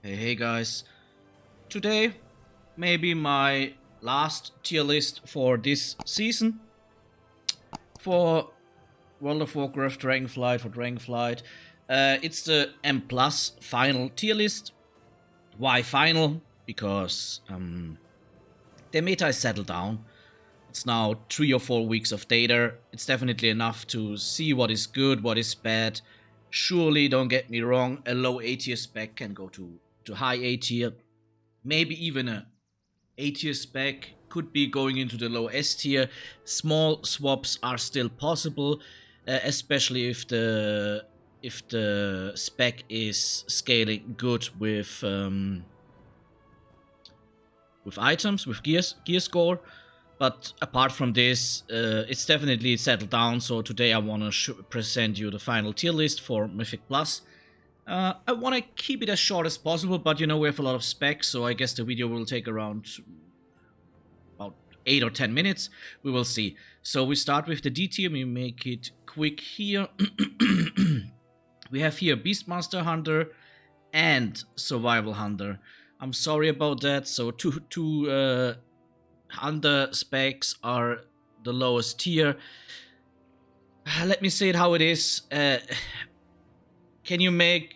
Hey guys, today maybe my last tier list for this season for World of Warcraft Dragonflight. It's the M Plus final tier list. Why final? Because the meta is settled down. It's now 3 or 4 weeks of data. It's definitely enough to see what is good, what is bad. Surely, don't get me wrong, a low A tier spec can go to high A tier. Maybe even a A tier spec could be going into the low S tier. Small swaps are still possible, especially if the spec is scaling good with items, with gear score. But apart from this, it's definitely settled down. So today I want to present you the final tier list for Mythic Plus. I want to keep it as short as possible, but you know we have a lot of specs, so I guess the video will take around about 8 or 10 minutes. We will see. So we start with the D tier. We make it quick here. We have here Beastmaster Hunter and Survival Hunter. I'm sorry about that. So two Hunter specs are the lowest tier. Let me say it how it is. Can you make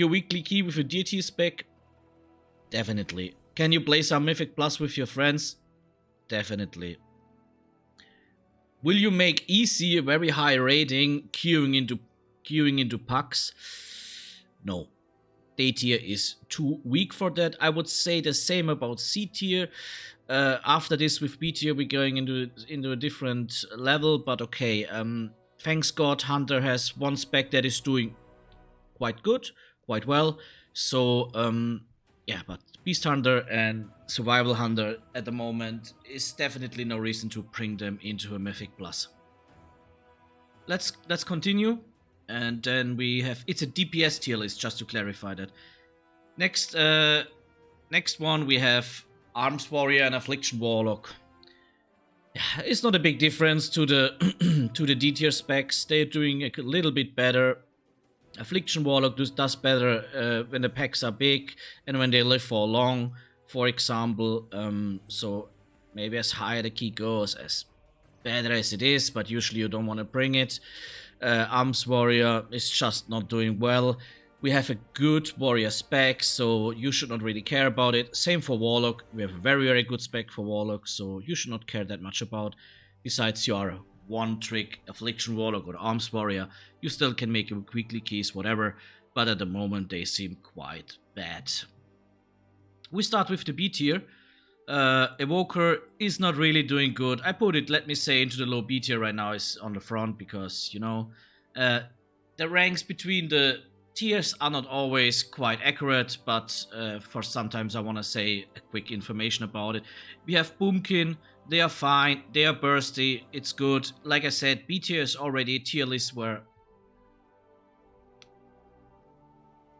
your weekly key with a D tier spec? Definitely. Can you play some Mythic Plus with your friends? Definitely. Will you make easy a very high rating queuing into packs? No. D tier is too weak for that. I would say the same about C tier. After this with B tier we're going into a different level, but okay. Thanks God Hunter has one spec that is doing quite good, quite well. So yeah, but Beast Hunter and Survival Hunter at the moment is definitely no reason to bring them into a Mythic Plus. Let's continue. And then we have, it's a DPS tier list, just to clarify that. Next one we have Arms Warrior and Affliction Warlock. It's not a big difference to the to the D tier specs. They're doing a little bit better. Affliction Warlock does better when the packs are big and when they live for long, for example. So maybe as higher the key goes, as better as it is, but usually you don't want to bring it. Arms Warrior is just not doing well. We have a good Warrior spec, so you should not really care about it. Same for Warlock. We have a very, very good spec for Warlock, so you should not care that much about. Besides your one-trick Affliction Warlock or Arms Warrior, you still can make your weekly keys, whatever, but at the moment they seem quite bad. We start with the B tier. Evoker is not really doing good. I put it, let me say, into the low B tier right now, is on the front because, you know, the ranks between the tiers are not always quite accurate, but for sometimes I want to say a quick information about it. We have Boomkin, they are fine, they are bursty, it's good. Like I said, B tier is already a tier list where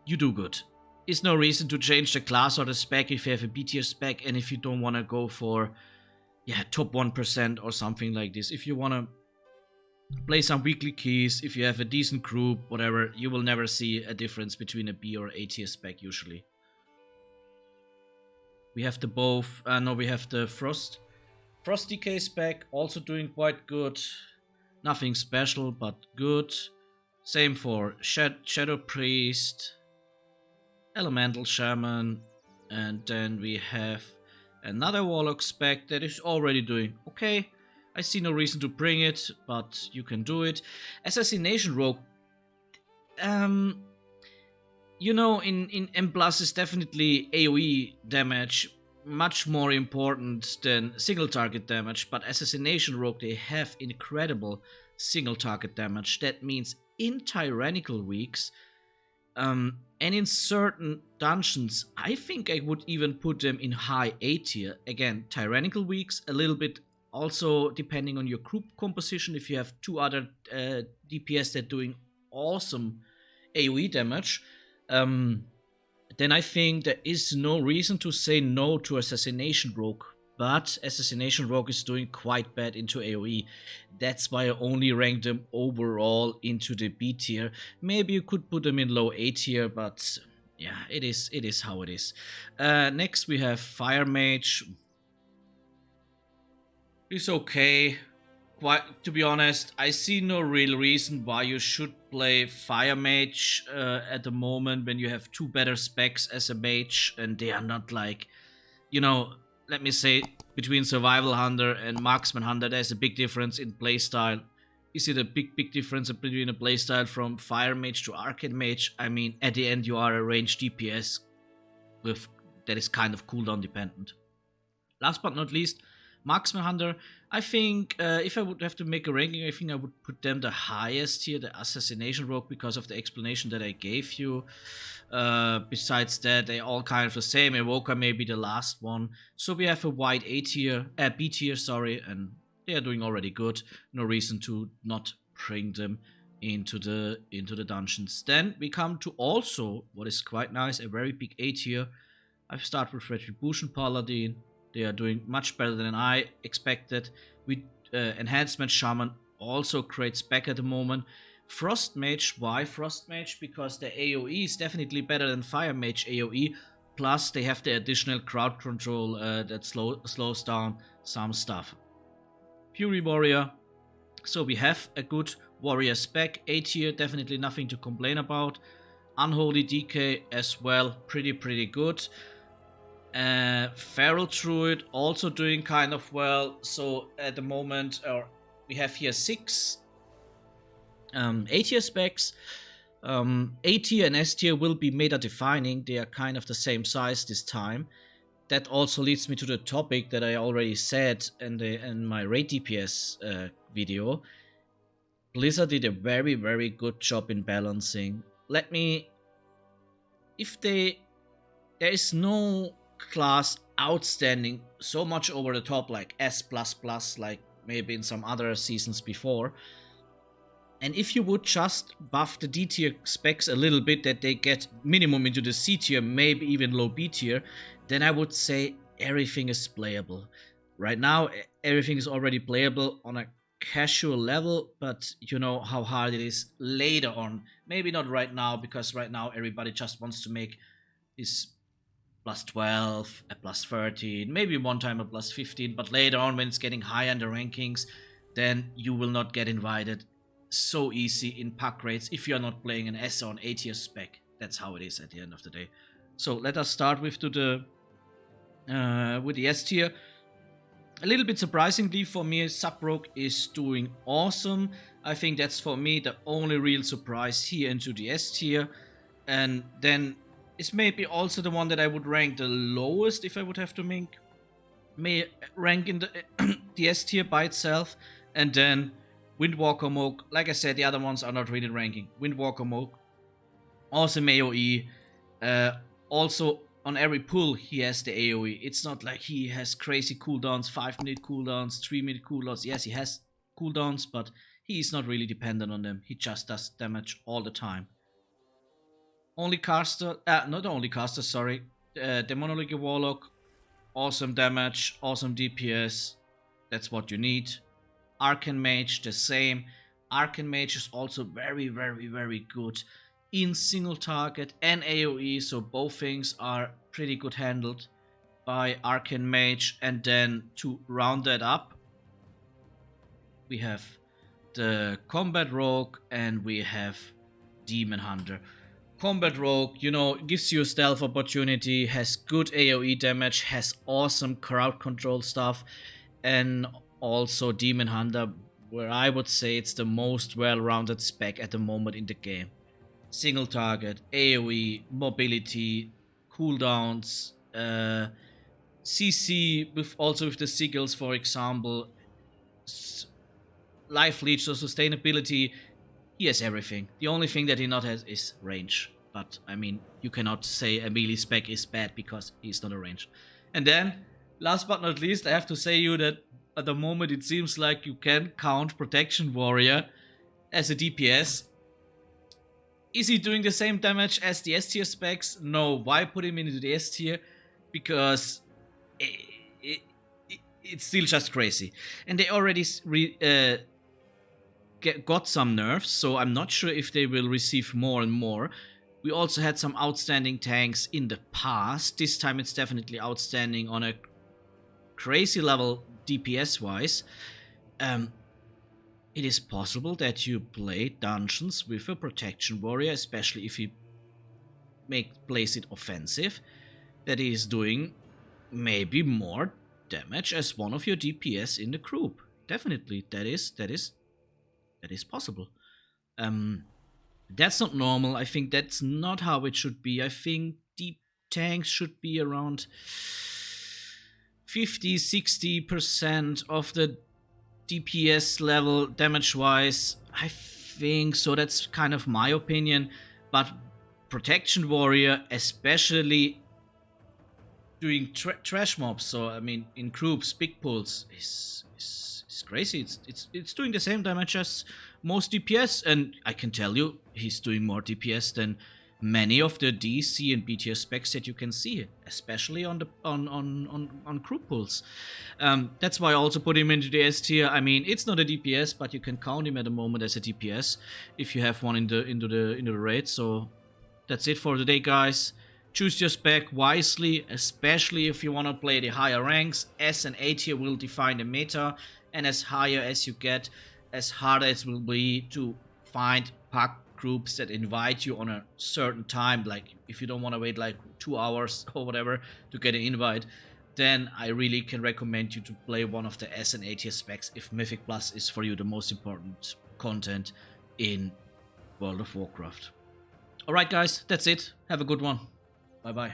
you do good. Is no reason to change the class or the spec if you have a B tier spec, and if you don't want to go for top 1% or something like this. If you want to play some weekly keys, if you have a decent group, whatever, you will never see a difference between a B or A tier spec usually. We have we have the Frost Decay spec, also doing quite good. Nothing special, but good. Same for Shadow Priest, Elemental Shaman, and then we have another Warlock spec that is already doing okay. I see no reason to bring it, but you can do it. Assassination Rogue, you know, in M Plus is definitely AoE damage much more important than single target damage, but Assassination Rogue, they have incredible single target damage. That means in Tyrannical weeks, and in certain dungeons, I think I would even put them in high A tier. Again, Tyrannical weeks, a little bit also depending on your group composition. If you have two other DPS that are doing awesome AoE damage, then I think there is no reason to say no to Assassination Rogue. but Assassination Rogue is doing quite bad into AoE. That's why I only ranked them overall into the B tier. Maybe you could put them in low A tier, but yeah, it is how it is. Next we have Fire Mage. It's okay. Quite, to be honest, I see no real reason why you should play Fire Mage at the moment when you have two better specs as a mage, and they are not like, you know, let me say, between Survival Hunter and Marksman Hunter, there's a big difference in playstyle. Is it a big difference between a playstyle from Fire Mage to Arcane Mage? I mean, at the end, you are a ranged DPS with that is kind of cooldown dependent. Last but not least, Marksman Hunter. I think if I would have to make a ranking, I think I would put them the highest here, the Assassination Rogue, because of the explanation that I gave you. Besides that, they all kind of the same. Evoker may be the last one. So we have a wide B tier, sorry, and they are doing already good. No reason to not bring them into the dungeons. Then we come to also what is quite nice, a very big A tier. I start with Retribution Paladin. They are doing much better than I expected. We Enhancement Shaman also great spec at the moment. Frost Mage, why Frost Mage? Because the AoE is definitely better than Fire Mage AoE. Plus they have the additional crowd control that slows down some stuff. Fury Warrior. So we have a good warrior spec. A tier, definitely nothing to complain about. Unholy DK as well, pretty good. Feral Druid also doing kind of well. So at the moment we have here 6 A tier specs. A tier and S tier will be meta defining. They are kind of the same size this time. That also leads me to the topic that I already said in my raid DPS video. Blizzard did a very good job in balancing. There is no class outstanding so much over the top like S++, like maybe in some other seasons before. And if you would just buff the D tier specs a little bit, that they get minimum into the C tier, maybe even low B tier, then I would say everything is playable. Right now, everything is already playable on a casual level, but you know how hard it is later on. Maybe not right now, because right now everybody just wants to make his +12, a +13, maybe one time a +15, but later on when it's getting higher in the rankings, then you will not get invited so easy in pack rates if you're not playing an S or an A tier spec. That's how it is at the end of the day. So let us start with the S tier. A little bit surprisingly for me, Sub-Rogue is doing awesome. I think that's for me the only real surprise here into the S tier. And then is maybe also the one that I would rank the lowest if I would have to rank in the S tier by itself. And then Windwalker Moog, like I said, the other ones are not really ranking. Windwalker Moog, awesome AoE. Also on every pull he has the AoE. It's not like he has crazy cooldowns, 5-minute cooldowns, 3-minute cooldowns. Yes, he has cooldowns, but he's not really dependent on them. He just does damage all the time. Demonology Warlock, awesome damage, awesome DPS. That's what you need. Arcane Mage, the same. Arcane Mage is also very good in single target and AoE, so both things are pretty good handled by Arcane Mage. And then to round that up, we have the Combat Rogue and we have Demon Hunter. Combat Rogue, you know, gives you a stealth opportunity, has good AoE damage, has awesome crowd control stuff, and also Demon Hunter, where I would say it's the most well-rounded spec at the moment in the game. Single target, AoE, mobility, cooldowns, CC, with the sigils, for example, life leech, so sustainability. He has everything. The only thing that he not has is range. But, I mean, you cannot say a melee spec is bad because he's not a range. And then, last but not least, I have to say you that at the moment it seems like you can count Protection Warrior as a DPS. Is he doing the same damage as the S tier specs? No. Why put him into the S tier? Because it's still just crazy. And they already got some nerfs, so I'm not sure if they will receive more and more. We also had some outstanding tanks in the past. This time it's definitely outstanding on a crazy level DPS wise. It is possible that you play dungeons with a protection warrior, especially if you place it offensive, that is doing maybe more damage as one of your DPS in the group. Definitely, that is possible. That's not normal. I think that's not how it should be. I think deep tanks should be around 50-60% of the DPS level damage wise. I think so. That's kind of my opinion. But protection warrior, especially doing trash mobs, so I mean in groups, big pulls, is crazy. It's doing the same damage as most DPS, and I can tell you he's doing more DPS than many of the DC and B tier specs that you can see, especially on the on group pulls. That's why I also put him into the S tier. I mean, it's not a DPS, but you can count him at the moment as a DPS if you have one into the raid. So that's it for today, guys. Choose your spec wisely, especially if you want to play the higher ranks. S and A tier will define the meta, and as higher as you get, as harder it will be to find pack groups that invite you on a certain time. Like if you don't want to wait like 2 hours or whatever to get an invite, then I really can recommend you to play one of the S and A tier specs if Mythic Plus is for you the most important content in World of Warcraft. Alright guys, that's it. Have a good one. Bye bye.